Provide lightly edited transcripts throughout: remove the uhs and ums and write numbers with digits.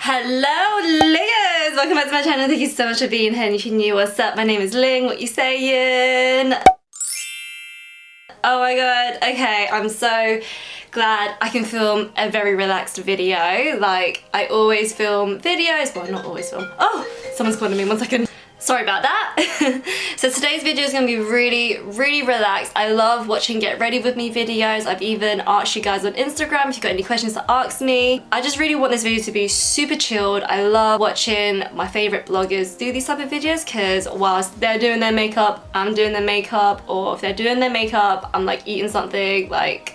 Hello Lingers! Welcome back to my channel. Thank you so much for being here. And if you're new, what's up? My name is Ling. What you saying? Oh my god. Okay, I'm so glad I can film a very relaxed video. Like, I always film videos. Well, not always film. Oh! Someone's calling me. 1 second. Sorry about that. So today's video is going to be really relaxed. I love watching get ready with me videos. I've even asked you guys on Instagram if you've got any questions to ask me. I just really want this video to be super chilled. I love watching my favorite bloggers do these type of videos because whilst they're doing their makeup, I'm doing their makeup, or if they're doing their makeup, I'm like eating something, like,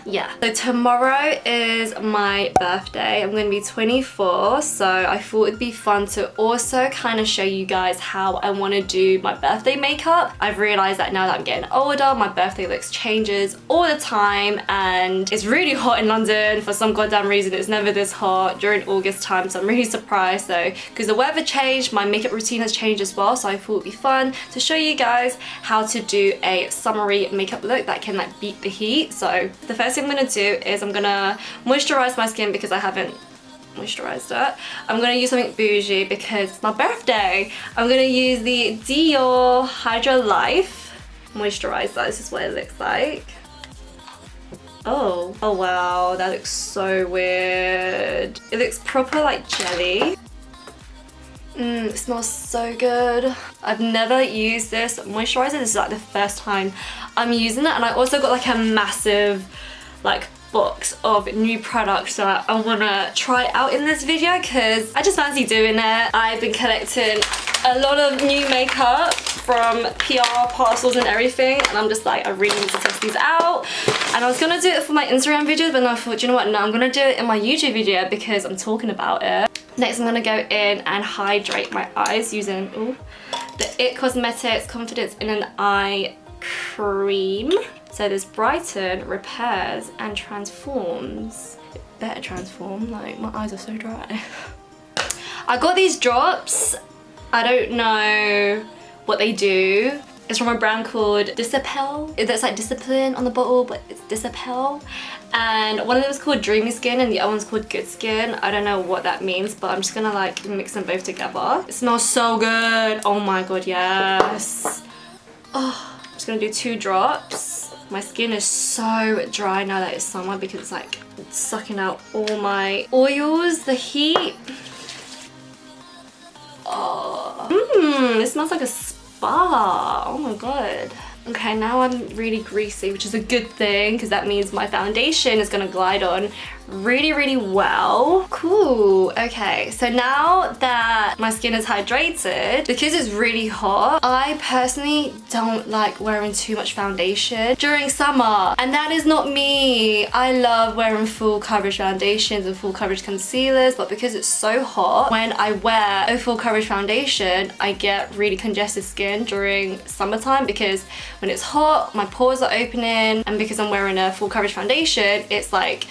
yeah. So tomorrow is my birthday. I'm gonna be 24, so I thought it'd be fun to also kind of show you guys how I want to do my birthday makeup. I've realized that now that I'm getting older, my birthday looks changes all the time, and it's really hot in London for some goddamn reason. It's never this hot during August time, so I'm really surprised though, because the weather changed, my makeup routine has changed as well, so I thought it'd be fun to show you guys how to do a summery makeup look that can like beat the heat. So the first thing I'm gonna do is I'm gonna moisturize my skin because I haven't moisturized it. I'm gonna use something bougie because it's my birthday. I'm gonna use the Dior Hydra Life moisturizer. This is what it looks like. Oh wow, that looks so weird. It looks proper like jelly. It smells so good. I've never used this moisturizer. This is like the first time I'm using it, and I also got like a massive like box of new products that I want to try out in this video because I just fancy doing it. I've been collecting a lot of new makeup from PR parcels and everything, and I'm just like, I really need to test these out. And I was gonna do it for my Instagram videos, but then I thought, you know what, no, I'm gonna do it in my YouTube video because I'm talking about it. Next, I'm gonna go in and hydrate my eyes using the It Cosmetics Confidence in an Eye cream. So this brighten, repairs and transforms. It better transform, like my eyes are so dry. I got these drops. I don't know what they do. It's from a brand called Disapel. That's like discipline on the bottle, but it's Disapel. And one of them is called Dreamy Skin and the other one's called Good Skin. I don't know what that means, but I'm just gonna like mix them both together. It smells so good. Oh my god, yes. Oh, I'm just gonna do 2 drops. My skin is so dry now that it's summer because it's like sucking out all my oils, the heat. Oh, it smells like a spa. Oh my god. Okay, now I'm really greasy, which is a good thing because that means my foundation is gonna glide on really well. Cool. Okay, so now that my skin is hydrated, because it's really hot, I personally don't like wearing too much foundation during summer, and that is not me. I love wearing full coverage foundations and full coverage concealers, but because it's so hot, when I wear a full coverage foundation, I get really congested skin during summertime because when it's hot, my pores are opening, and because I'm wearing a full coverage foundation, it's like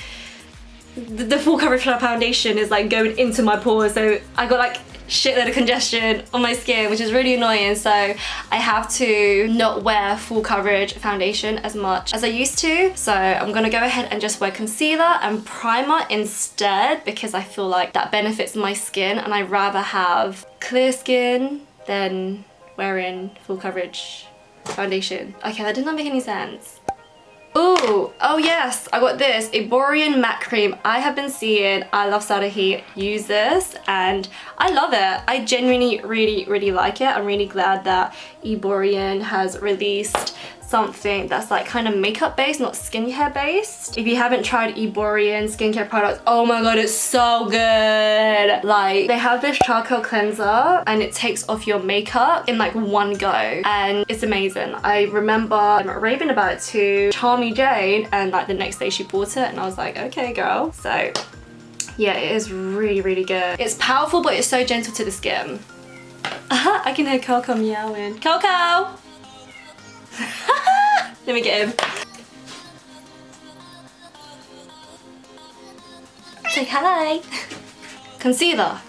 the full coverage foundation is like going into my pores, so I got like shitload of congestion on my skin, which is really annoying. So I have to not wear full coverage foundation as much as I used to. So I'm gonna go ahead and just wear concealer and primer instead because I feel like that benefits my skin, and I'd rather have clear skin than wearing full coverage foundation. Okay, that did not make any sense. Ooh, oh yes, I got this, a Bora matte cream. I have been seeing I Love Sadahi use this and I love it. I genuinely really like it. I'm really glad that Eborian has released something that's like kind of makeup based, not skincare based. If you haven't tried Eborian skincare products, oh my god, it's so good. Like, they have this charcoal cleanser and it takes off your makeup in like one go, and it's amazing. I remember raving about it to Charmy Jane, and like the next day she bought it and I was like, okay girl. So yeah, it is really good. It's powerful, but it's so gentle to the skin. I can hear Coco meowing. Coco! Let me get him. Say hi. Concealer.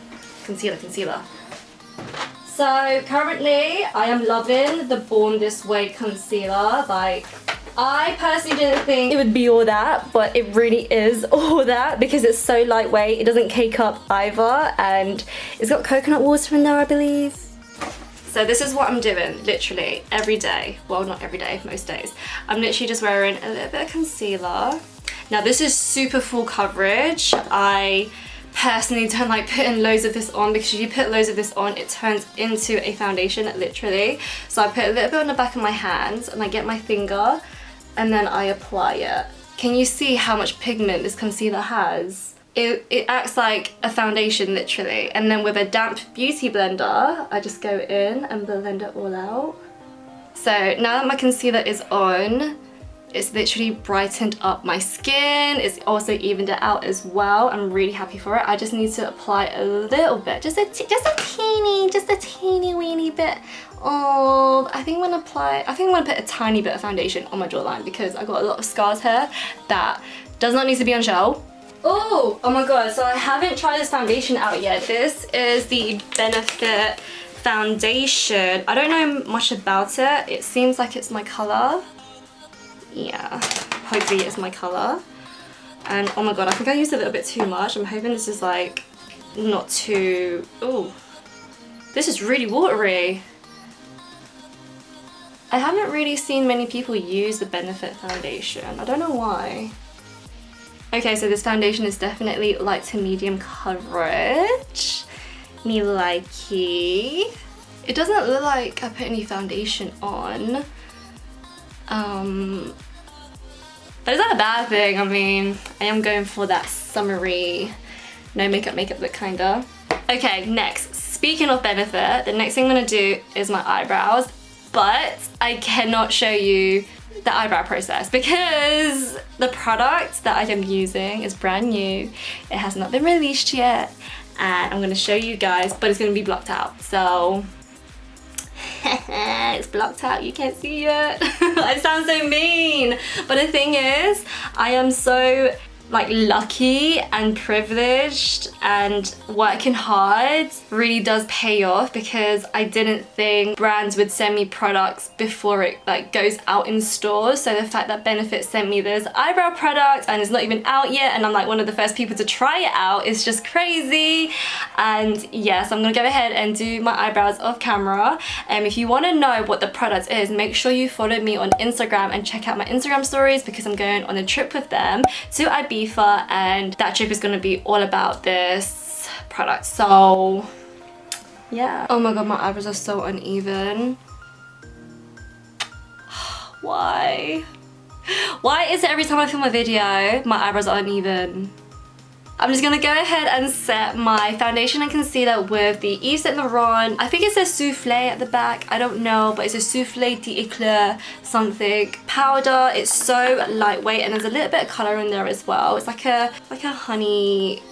So currently I am loving the Born This Way concealer. Like, I personally didn't think it would be all that, but it really is all that because it's so lightweight. It doesn't cake up either, and it's got coconut water in there, I believe. So this is what I'm doing literally every day. Well, not every day, most days. I'm literally just wearing a little bit of concealer. Now this is super full coverage. I personally don't like putting loads of this on because if you put loads of this on, it turns into a foundation, literally. So I put a little bit on the back of my hands and I get my finger and then I apply it. Can you see how much pigment this concealer has? It acts like a foundation, literally. And then with a damp beauty blender, I just go in and blend it all out. So now that my concealer is on, it's literally brightened up my skin. It's also evened it out as well. I'm really happy for it. I just need to apply a little bit, just a teeny weeny bit of, I think I'm gonna put a tiny bit of foundation on my jawline because I got a lot of scars here that does not need to be on show. Oh my god, so I haven't tried this foundation out yet. This is the Benefit foundation. I don't know much about it. It seems like it's my colour. Yeah, hopefully it's my colour. And oh my god, I think I used a little bit too much. I'm hoping this is like not too... Oh, this is really watery. I haven't really seen many people use the Benefit foundation. I don't know why. Okay, so this foundation is definitely light to medium coverage. Me likey. It doesn't look like I put any foundation on. But is that a bad thing? I mean, I am going for that summery, no makeup look kinda. Okay, next, speaking of Benefit, the next thing I'm gonna do is my eyebrows, but I cannot show you the eyebrow process because the product that I am using is brand new. It has not been released yet, and I'm gonna show you guys, but it's gonna be blocked out, so it's blocked out, you can't see it. I sound so mean, but the thing is, I am so like lucky and privileged, and working hard really does pay off because I didn't think brands would send me products before it like goes out in stores. So the fact that Benefit sent me this eyebrow product and it's not even out yet, and I'm like one of the first people to try it out, is just crazy. And yes, I'm gonna go ahead and do my eyebrows off camera. If you want to know what the product is, make sure you follow me on Instagram and check out my Instagram stories because I'm going on a trip with them to Ibiza, and that trip is going to be all about this product. So yeah. Oh my god, my eyebrows are so uneven. Why is it every time I film a video my eyebrows are uneven? I'm just gonna go ahead and set my foundation and concealer with the Yves Saint Laurent. I think it says soufflé at the back. I don't know, but it's a soufflé d'éclair something powder. It's so lightweight and there's a little bit of color in there as well. It's like a honey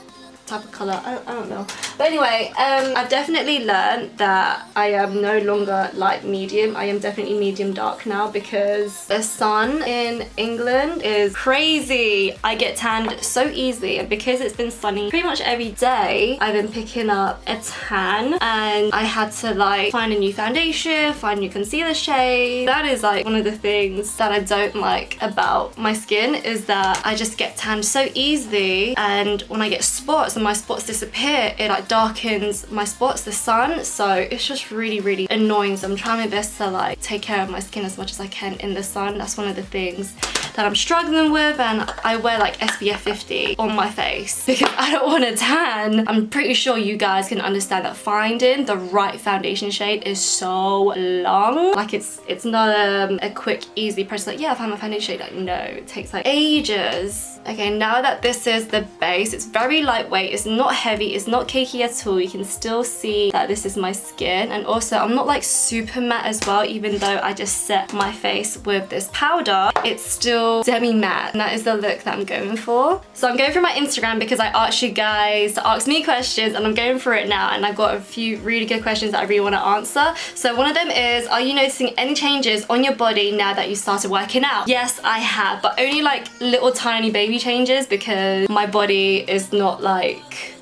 type of color. I don't know. But anyway, I've definitely learned that I am no longer light medium. I am definitely medium dark now because the sun in England is crazy. I get tanned so easily, and because it's been sunny pretty much every day, I've been picking up a tan, and I had to like find a new foundation, find new concealer shade. That is like one of the things that I don't like about my skin, is that I just get tanned so easily, and when I get spots and my spots disappear, it like darkens my spots, the sun. So it's just really annoying. So I'm trying my best to like take care of my skin as much as I can in the sun. That's one of the things that I'm struggling with, and I wear like SPF 50 on my face because I don't want to tan. I'm pretty sure you guys can understand that finding the right foundation shade is so long. Like it's not a quick easy process like, yeah, I found my foundation shade. Like, no, it takes like ages. Okay, now that this is the base, it's very lightweight, it's not heavy, it's not cakey at all. You can still see that this is my skin, and also I'm not like super matte as well. Even though I just set my face with this powder, it's still demi-matte, and that is the look that I'm going for. So I'm going through my Instagram because I asked you guys to ask me questions, and I'm going through it now, and I've got a few really good questions that I really want to answer. So one of them is, are you noticing any changes on your body now that you started working out? Yes, I have, but only like little tiny baby changes because my body is not like,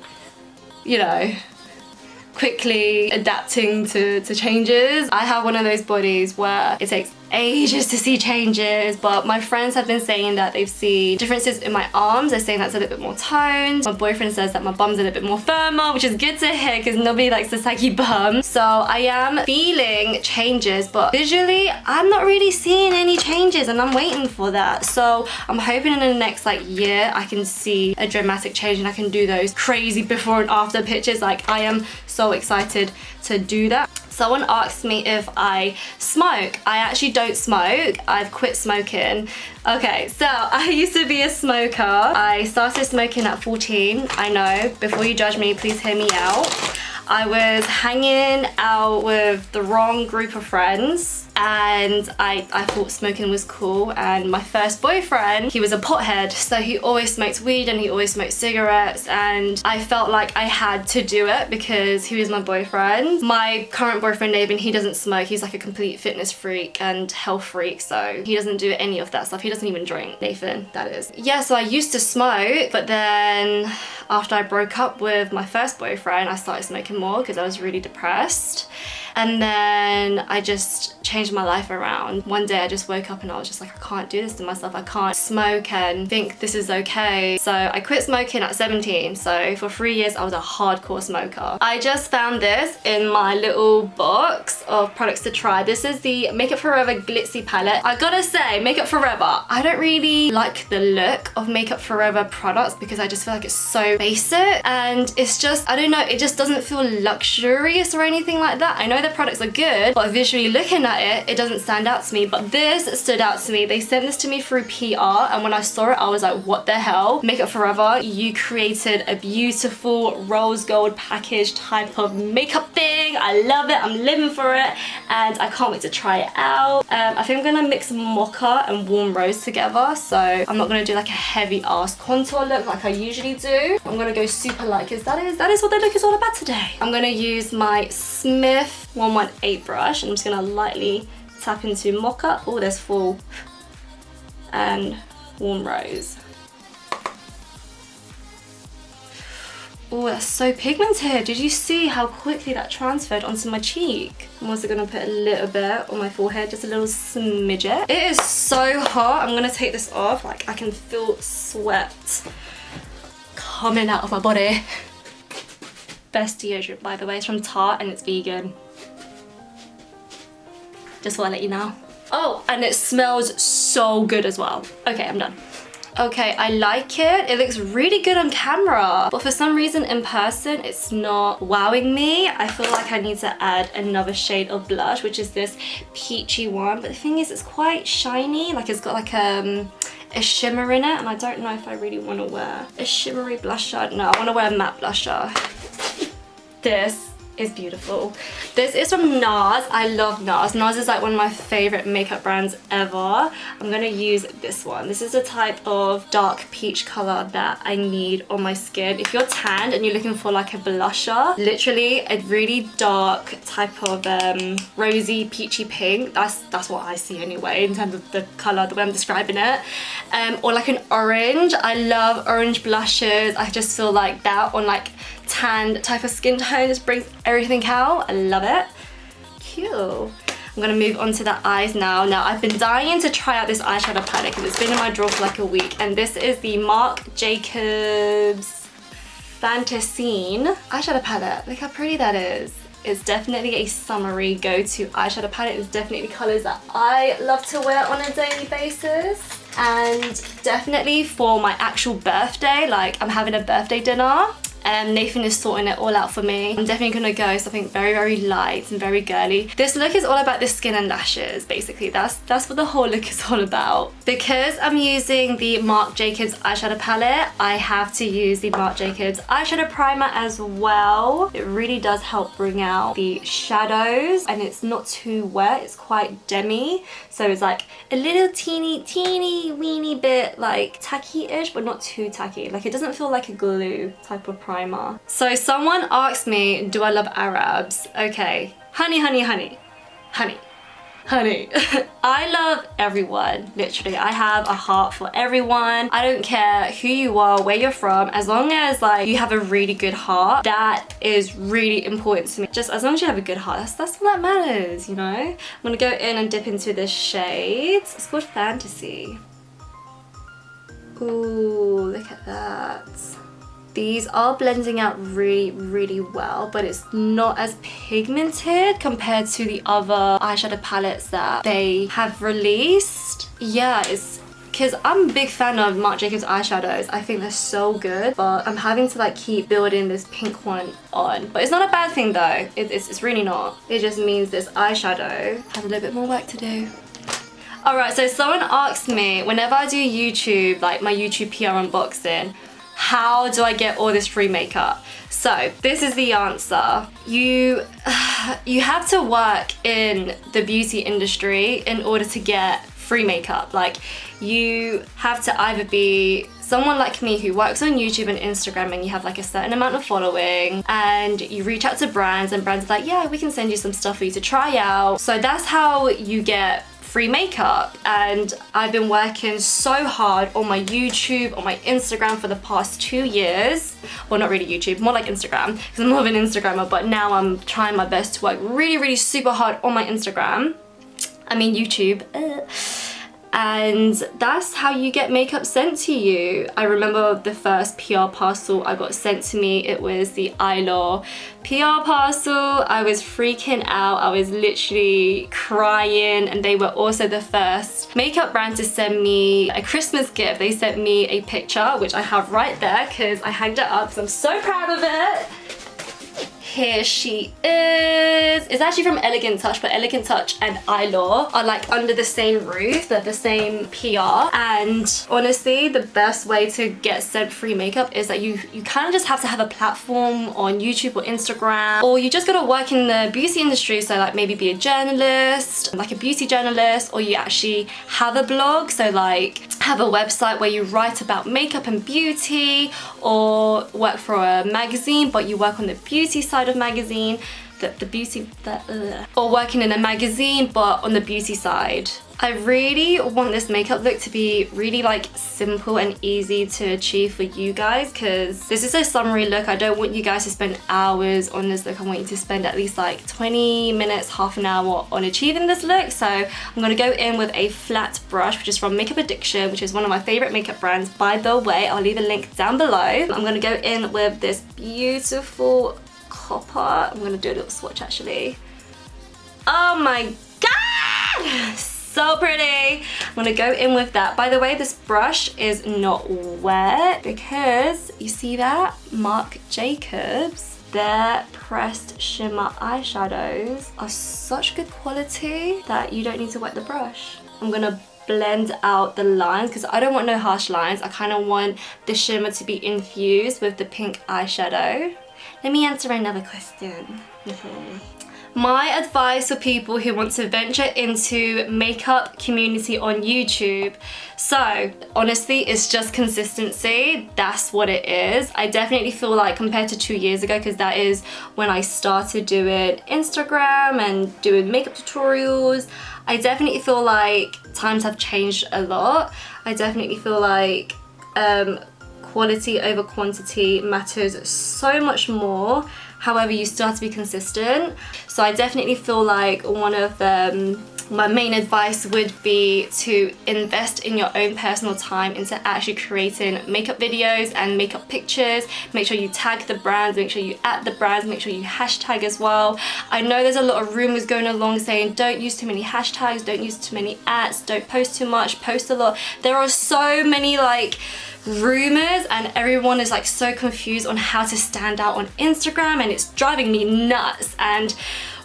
you know, quickly adapting to changes. I have one of those bodies where it takes ages to see changes, but my friends have been saying that they've seen differences in my arms. They're saying that's a little bit more toned. My boyfriend says that my bum's a little bit more firmer, which is good to hear because nobody likes a saggy bum. So I am feeling changes, but visually I'm not really seeing any changes, and I'm waiting for that. So I'm hoping in the next like year I can see a dramatic change and I can do those crazy before and after pictures. Like, I am so excited to do that. Someone asked me if I smoke. I actually don't smoke. I've quit smoking. Okay, so I used to be a smoker. I started smoking at 14. I know, before you judge me, please hear me out. I was hanging out with the wrong group of friends, and I thought smoking was cool. And my first boyfriend, he was a pothead, so he always smoked weed and he always smoked cigarettes, and I felt like I had to do it because he was my boyfriend. My current boyfriend Nathan, he doesn't smoke. He's like a complete fitness freak and health freak, so he doesn't do any of that stuff. He doesn't even drink. Nathan, that is. Yeah, so I used to smoke, but then after I broke up with my first boyfriend, I started smoking more because I was really depressed. And then I just changed my life around. One day I just woke up and I was just like, I can't do this to myself. I can't smoke and think this is okay. So I quit smoking at 17. So for 3 years I was a hardcore smoker. I just found this in my little box of products to try. This is the Makeup Forever Glitzy palette. I gotta say, Makeup Forever, I don't really like the look of Makeup Forever products because I just feel like it's so basic, and it's just, I don't know, it just doesn't feel luxurious or anything like that. I know the products are good, but visually looking at it, it doesn't stand out to me. But this stood out to me. They sent this to me through PR, and when I saw it I was like, what the hell? Makeup Forever, you created a beautiful rose gold package type of makeup thing. I love it. I'm living for it, and I can't wait to try it out. I think I'm gonna mix mocha and warm rose together, so I'm not gonna do like a heavy ass contour look like I usually do. I'm gonna go super light because that is what the look is all about today. I'm gonna use my Smith 118 brush, and I'm just gonna lightly tap into mocha. Oh, there's full, and warm rose. Oh, that's so pigmented. Did you see how quickly that transferred onto my cheek? I'm also gonna put a little bit on my forehead, just a little smidget. It is so hot. I'm gonna take this off. Like, I can feel sweat coming out of my body. Best deodorant, by the way. It's from Tarte and it's vegan. Just want to let you know. Oh, and it smells so good as well. Okay, I'm done. Okay, I like it. It looks really good on camera, but for some reason in person, it's not wowing me. I feel like I need to add another shade of blush, which is this peachy one. But the thing is, it's quite shiny. Like, it's got like a shimmer in it, and I don't know if I really want to wear a shimmery blusher. No, I want to wear a matte blusher. This is beautiful. This is from NARS. I love NARS. NARS is like one of my favorite makeup brands ever. I'm gonna use this one. This is the type of dark peach color that I need on my skin. If you're tanned and you're looking for like a blusher, literally a really dark type of rosy peachy pink, that's what I see anyway in terms of the color, the way I'm describing it. Or like an orange. I love orange blushes. I just feel like that on like tan type of skin tone just brings everything out. I love it. Cute. I'm gonna move on to the eyes now. Now, I've been dying to try out this eyeshadow palette because it's been in my drawer for like a week, and this is the Marc Jacobs Fantascene eyeshadow palette. Look how pretty that is. It's definitely a summery go-to eyeshadow palette. It's definitely colors that I love to wear on a daily basis. And definitely for my actual birthday, like I'm having a birthday dinner, Nathan is sorting it all out for me. I'm definitely gonna go something very, very light and very girly. This look is all about the skin and lashes, basically. That's what the whole look is all about. Because I'm using the Marc Jacobs eyeshadow palette, I have to use the Marc Jacobs eyeshadow primer as well. It really does help bring out the shadows, and it's not too wet. It's quite demi, so it's like a little teeny weeny bit like tacky-ish, but not too tacky. Like, it doesn't feel like a glue type of primer. So someone asked me, do I love Arabs? Okay, honey. honey. I love everyone, literally. I have a heart for everyone. I don't care who you are, where you're from, as long as like you have a really good heart, that is really important to me. Just as long as you have a good heart, that's all that matters, you know? I'm gonna go in and dip into this shade. It's called Fantasy. Ooh, look at that. These are blending out really, really well, but it's not as pigmented compared to the other eyeshadow palettes that they have released. Yeah, it's because I'm a big fan of Marc Jacobs eyeshadows. I think they're so good, but I'm having to like keep building this pink one on. But it's not a bad thing though. It's really not. It just means this eyeshadow has a little bit more work to do. Alright, so someone asked me, whenever I do YouTube, like my YouTube PR unboxing, how do I get all this free makeup? So this is the answer. You have to work in the beauty industry in order to get free makeup. Like, you have to either be someone like me who works on YouTube and Instagram and you have like a certain amount of following, and you reach out to brands and brands are like, yeah, we can send you some stuff for you to try out. So that's how you get free makeup. And I've been working so hard on my YouTube, on my Instagram for the past 2 years. Well, not really YouTube, more like Instagram, because I'm more of an Instagrammer, but now I'm trying my best to work really, really super hard on my Instagram. I mean YouTube. And that's how you get makeup sent to you. I remember the first PR parcel I got sent to me, it was the eyelaw PR parcel. I was freaking out. I was literally crying, and they were also the first makeup brand to send me a Christmas gift. They sent me a picture, which I have right there because I hanged it up because I'm so proud of it. Here she is. It's actually from Elegant Touch, but Elegant Touch and eyelaw are like under the same roof. They're the same PR. And honestly, the best way to get sent free makeup is that you kind of just have to have a platform on YouTube or Instagram, or you just gotta work in the beauty industry. So like maybe be a journalist, like a beauty journalist, or you actually have a blog. So like have a website where you write about makeup and beauty, or work for a magazine, but you work on the beauty side of magazine, or working in a magazine but on the beauty side. I really want this makeup look to be really like simple and easy to achieve for you guys, because this is a summary look. I don't want you guys to spend hours on this look. I want you to spend at least like 20 minutes, half an hour on achieving this look. So I'm gonna go in with a flat brush, which is from Makeup Addiction, which is one of my favorite makeup brands, by the way. I'll leave a link down below. I'm gonna go in with this beautiful copper. I'm gonna do a little swatch actually. Oh my god! So pretty. I'm gonna go in with that. By the way, this brush is not wet because you see that? Marc Jacobs, their pressed shimmer eyeshadows are such good quality that you don't need to wet the brush. I'm gonna blend out the lines because I don't want no harsh lines. I kind of want the shimmer to be infused with the pink eyeshadow. Let me answer another question. My advice for people who want to venture into makeup community on YouTube, so honestly it's just consistency. That's what it is. I definitely feel like compared to 2 years ago, because that is when I started doing Instagram and doing makeup tutorials, I definitely feel like times have changed a lot. I definitely feel like quality over quantity matters so much more. However, you still have to be consistent. So I definitely feel like one of my main advice would be to invest in your own personal time into actually creating makeup videos and makeup pictures. Make sure you tag the brands, make sure you @ the brands, make sure you hashtag as well. I know there's a lot of rumors going along saying don't use too many hashtags, don't use too many @, don't post too much, post a lot. There are so many like rumors, and everyone is like so confused on how to stand out on Instagram, and it's driving me nuts. And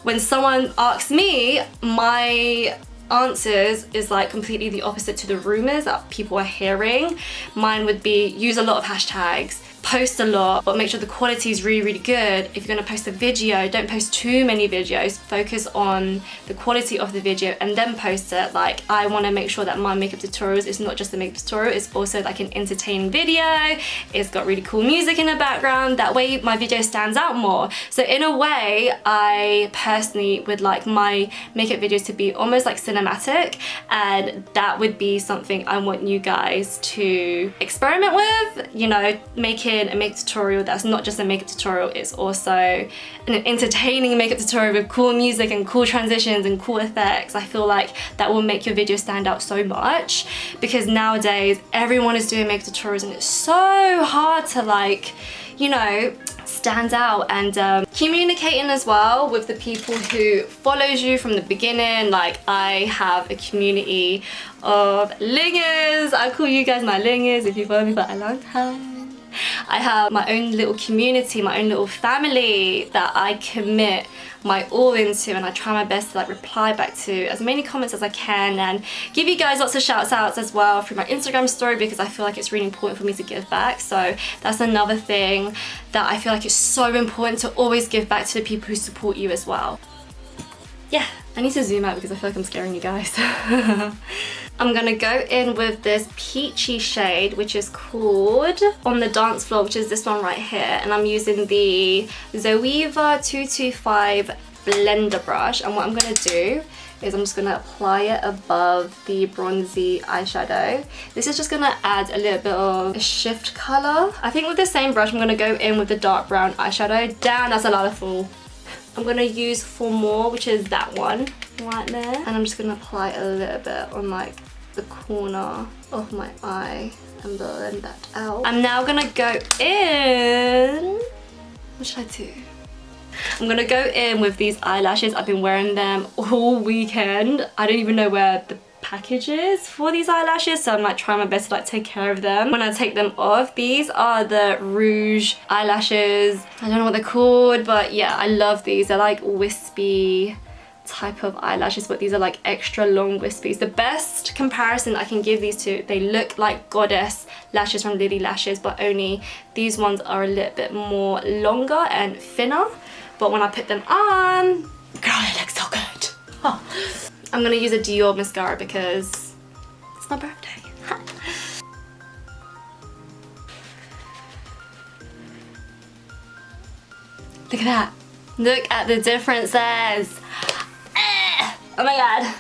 when someone asks me, my answers is like completely the opposite to the rumors that people are hearing. Mine would be use a lot of hashtags, post a lot, but make sure the quality is really, really good. If you're gonna post a video, don't post too many videos. Focus on the quality of the video and then post it. Like, I wanna make sure that my makeup tutorials is not just a makeup tutorial, it's also like an entertaining video. It's got really cool music in the background. That way my video stands out more. So in a way, I personally would like my makeup videos to be almost like cinematic, and that would be something I want you guys to experiment with. You know, making a makeup tutorial that's not just a makeup tutorial, it's also an entertaining makeup tutorial with cool music and cool transitions and cool effects. I feel like that will make your video stand out so much, because nowadays everyone is doing makeup tutorials and it's so hard to like, you know, stand out. And communicating as well with the people who follows you from the beginning. Like, I have a community of lingers. I call you guys my lingers if you follow me for a long time. I have my own little community, my own little family that I commit my all into, and I try my best to like reply back to as many comments as I can and give you guys lots of shouts outs as well through my Instagram story, because I feel like it's really important for me to give back. So that's another thing that I feel like it's so important to always give back to the people who support you as well. Yeah, I need to zoom out because I feel like I'm scaring you guys. I'm gonna go in with this peachy shade, which is called On the Dance Floor, which is this one right here. And I'm using the Zoeva 225 blender brush. And what I'm gonna do is I'm just gonna apply it above the bronzy eyeshadow. This is just gonna add a little bit of a shift color. I think with the same brush, I'm gonna go in with the dark brown eyeshadow. Damn, that's a lot of full. I'm gonna use For More, which is that one right there. And I'm just gonna apply a little bit on like the corner of my eye and blend that out. I'm now gonna go in, what should I do? I'm gonna go in with these eyelashes. I've been wearing them all weekend. I don't even know where the package is for these eyelashes, so I'm like trying my best to like take care of them when I take them off. These are the Rouge eyelashes. I don't know what they're called, but yeah, I love these. They're like wispy type of eyelashes, but these are like extra long wispies. The best comparison I can give these two, they look like goddess lashes from Lily Lashes, but only these ones are a little bit more longer and thinner. But when I put them on, girl, it looks so good. Oh. I'm gonna use a Dior mascara because it's my birthday. Look at that. Look at the differences. Oh my god.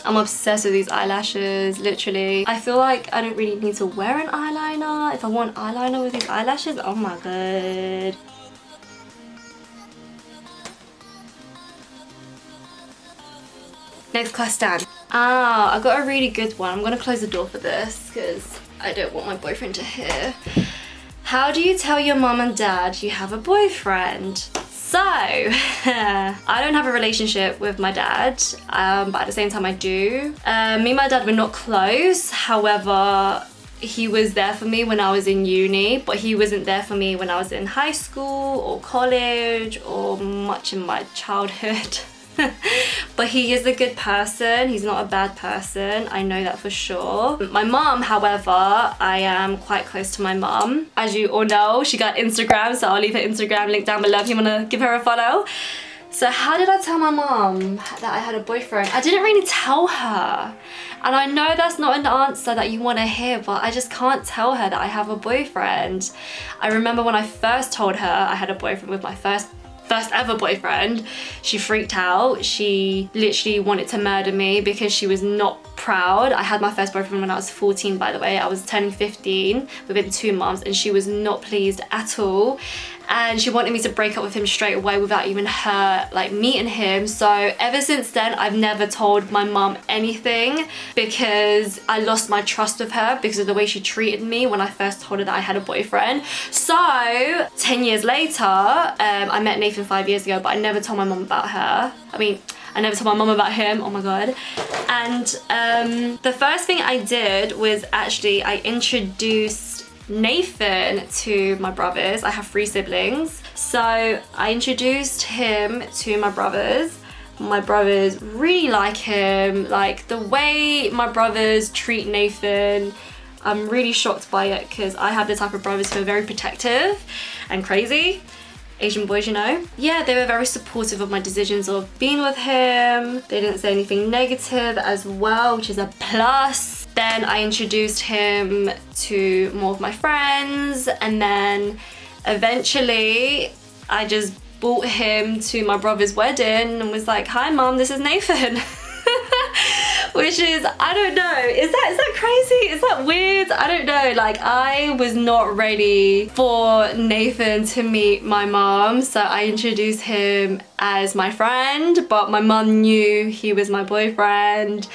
I'm obsessed with these eyelashes, literally. I feel like I don't really need to wear an eyeliner. If I want eyeliner with these eyelashes, oh my god. Next question. I got a really good one. I'm gonna close the door for this because I don't want my boyfriend to hear. How do you tell your mom and dad you have a boyfriend? So, I don't have a relationship with my dad, but at the same time I do. Me and my dad were not close, however, he was there for me when I was in uni, but he wasn't there for me when I was in high school or college or much in my childhood. But he is a good person. He's not a bad person. I know that for sure. My mom, however, I am quite close to my mom. As you all know, she got Instagram, so I'll leave her Instagram link down below if you want to give her a follow. So how did I tell my mom that I had a boyfriend? I didn't really tell her. And I know that's not an answer that you want to hear, but I just can't tell her that I have a boyfriend. I remember when I first told her I had a boyfriend with my first ever boyfriend, she freaked out. She literally wanted to murder me because she was not proud. I had my first boyfriend when I was 14, by the way. I was turning 15 within 2 months, and she was not pleased at all. And she wanted me to break up with him straight away without even her like meeting him. So ever since then, I've never told my mum anything because I lost my trust with her because of the way she treated me when I first told her that I had a boyfriend. So 10 years later, I met Nathan 5 years ago, but I never told my mum about her. I mean, I never told my mum about him, oh my god. And the first thing I did was actually I introduced Nathan to my brothers. I have 3 siblings. So I introduced him to my brothers. My brothers really like him. Like the way my brothers treat Nathan, I'm really shocked by it because I have the type of brothers who are very protective and crazy. Asian boys, you know. Yeah, they were very supportive of my decisions of being with him. They didn't say anything negative as well, which is a plus. Then I introduced him to more of my friends, and then eventually I just brought him to my brother's wedding and was like, hi mom, this is Nathan. Which is, I don't know, is that crazy? Is that weird? I don't know. Like, I was not ready for Nathan to meet my mom, so I introduced him as my friend, but my mom knew he was my boyfriend.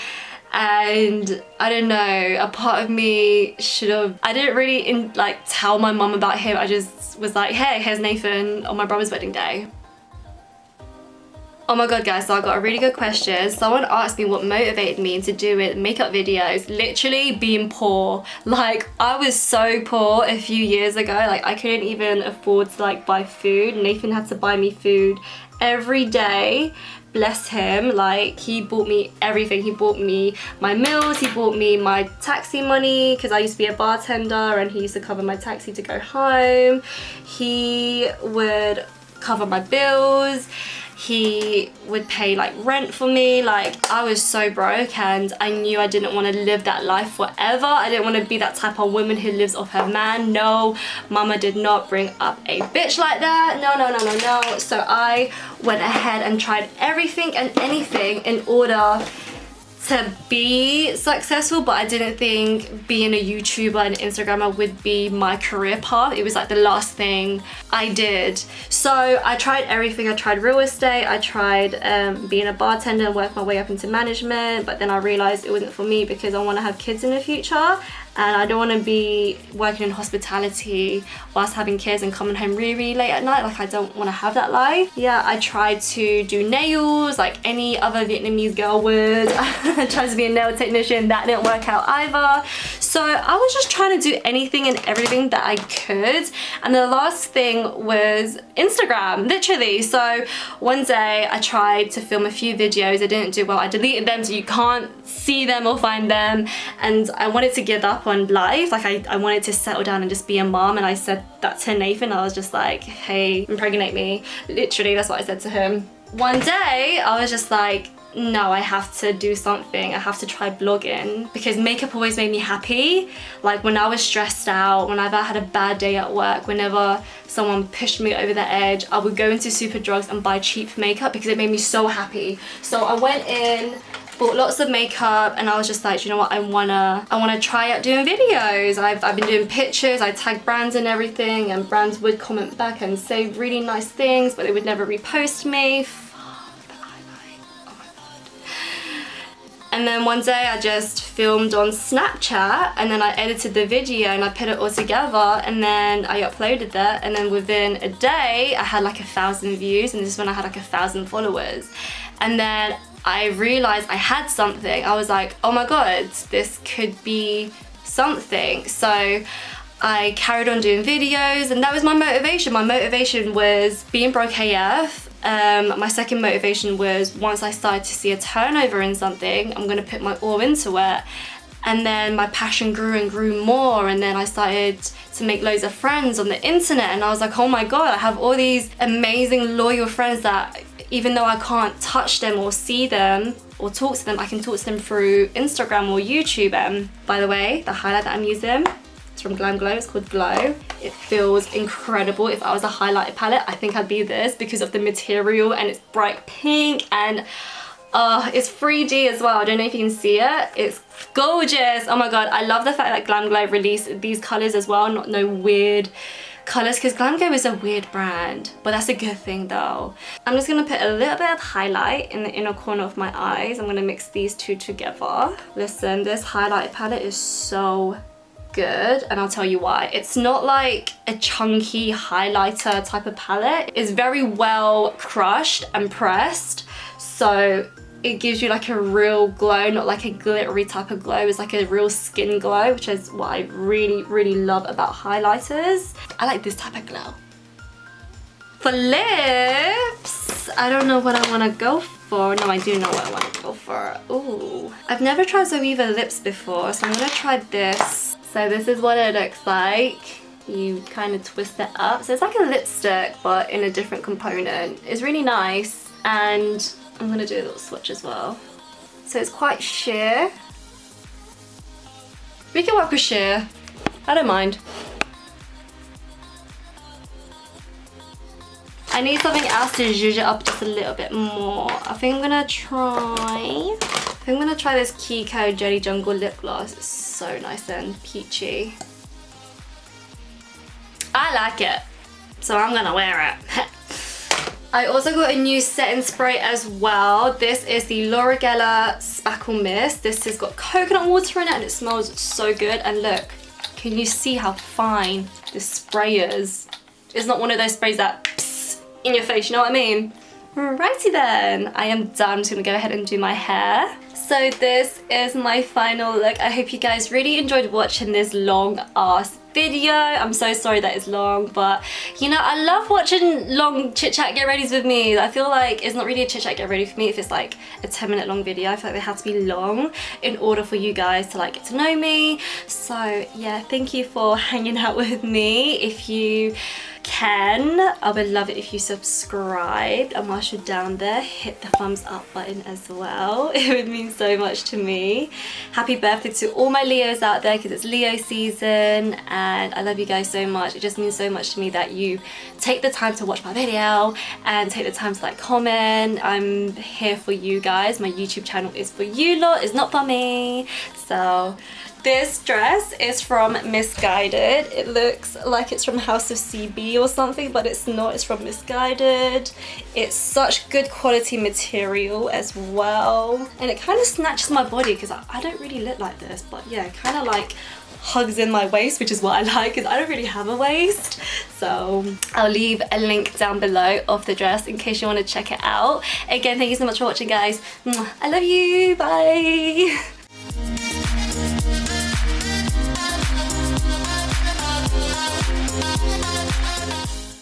And I don't know, a part of me should have, I didn't really tell my mom about him. I just was like, hey, here's Nathan on my brother's wedding day. Oh my god guys, so I got a really good question. Someone asked me what motivated me to do it, makeup videos. Literally being poor. Like, I was so poor a few years ago. Like, I couldn't even afford to buy food. Nathan had to buy me food every day. Bless him. Like, he bought me everything. He bought me my meals, he bought me my taxi money because I used to be a bartender and he used to cover my taxi to go home. He would cover my bills. He would pay rent for me. Like, I was so broke and I knew I didn't want to live that life forever. I didn't want to be that type of woman who lives off her man. No, mama did not bring up a bitch like that. No. So I went ahead and tried everything and anything in order to be successful, but I didn't think being a YouTuber and Instagrammer would be my career path. It was the last thing I did. So I tried everything. I tried real estate, I tried being a bartender and work my way up into management, but then I realized it wasn't for me because I want to have kids in the future. And I don't want to be working in hospitality whilst having kids and coming home really late at night. Like, I don't want to have that life. Yeah, I tried to do nails like any other Vietnamese girl would. I tried to be a nail technician. That didn't work out either. So I was just trying to do anything and everything that I could. And the last thing was Instagram, literally. So one day I tried to film a few videos. I didn't do well. I deleted them so you can't see them or find them. And I wanted to give up on life. Like, I wanted to settle down and just be a mom, and I said that to Nathan. I was just like, hey, impregnate me. Literally, that's what I said to him. One day I was just like, no, I have to do something. I have to try blogging because makeup always made me happy. Like, when I was stressed out, whenever I had a bad day at work, whenever someone pushed me over the edge, I would go into Superdrugs and buy cheap makeup because it made me so happy. So I went in, bought lots of makeup, and I was just like, you know what, I wanna try out doing videos. I've been doing pictures, I tagged brands and everything, and brands would comment back and say really nice things, but they would never repost me. And then one day I just filmed on Snapchat, and then I edited the video and I put it all together, and then I uploaded that, and then within a day I had 1,000 views, and this is when I had 1,000 followers. And then I realized I had something. I was like, oh my god, this could be something. So I carried on doing videos, and that was my motivation. My motivation was being broke AF. My second motivation was, once I started to see a turnover in something, I'm gonna put my all into it. And then my passion grew and grew more, and then I started to make loads of friends on the internet, and I was like, oh my god, I have all these amazing loyal friends that even though I can't touch them or see them or talk to them, I can talk to them through Instagram or YouTube. By the way, the highlight that I'm using, it's from Glamglow, it's called Glow. It feels incredible. If I was a highlighter palette, I think I'd be this because of the material, and it's bright pink, and it's 3D as well. I don't know if you can see it. It's gorgeous. Oh my god, I love the fact that Glamglow released these colors as well, not no weird colors, because Glamglow is a weird brand, but that's a good thing though. I'm just gonna put a little bit of highlight in the inner corner of my eyes. I'm gonna mix these two together. Listen, this highlight palette is so good, and I'll tell you why. It's not like a chunky highlighter type of palette. It's very well crushed and pressed, so it gives you a real glow, not like a glittery type of glow. It's like a real skin glow, which is what I really love about highlighters. I like this type of glow. For lips, I don't know what I want to go for. No, I do know what I want to go for. Ooh, I've never tried Zoeva lips before, so I'm gonna try this So this is what it looks like. You kind of twist it up. So it's like a lipstick, but in a different component. It's really nice. And I'm gonna do a little swatch as well. So it's quite sheer. We can work with sheer. I don't mind. I need something else to zhuzh it up just a little bit more. I think I'm gonna try this KIKO Jelly Jungle lip gloss. It's so nice and peachy. I like it, so I'm gonna wear it. I also got a new setting spray as well. This is the L'Oreal Speckle Mist. This has got coconut water in it and it smells so good. And look, can you see how fine this spray is? It's not one of those sprays that psst in your face, you know what I mean? Righty then, I am done. I'm just gonna go ahead and do my hair. So this is my final look. I hope you guys really enjoyed watching this long ass video. I'm so sorry that it's long, but you know, I love watching long chit chat get readies with me. I feel like it's not really a chit chat get ready for me if it's like a 10-minute long video. I feel like they have to be long in order for you guys to like get to know me. So yeah, thank you for hanging out with me. If you can, I would love it if you subscribed, and whilst you're down there, hit the thumbs up button as well. It would mean so much to me. Happy birthday to all my Leos out there, because it's Leo season, and I love you guys so much. It just means so much to me that you take the time to watch my video and take the time to like comment. I'm here for you guys. My YouTube channel is for you lot, it's not for me. So this dress is from Misguided. It looks like it's from House of CB or something, but it's not. It's from Misguided. It's such good quality material as well. And it kind of snatches my body because I don't really look like this, but yeah, it kind of like hugs in my waist, which is what I like because I don't really have a waist. So I'll leave a link down below of the dress in case you want to check it out. Again, thank you so much for watching, guys. I love you. Bye.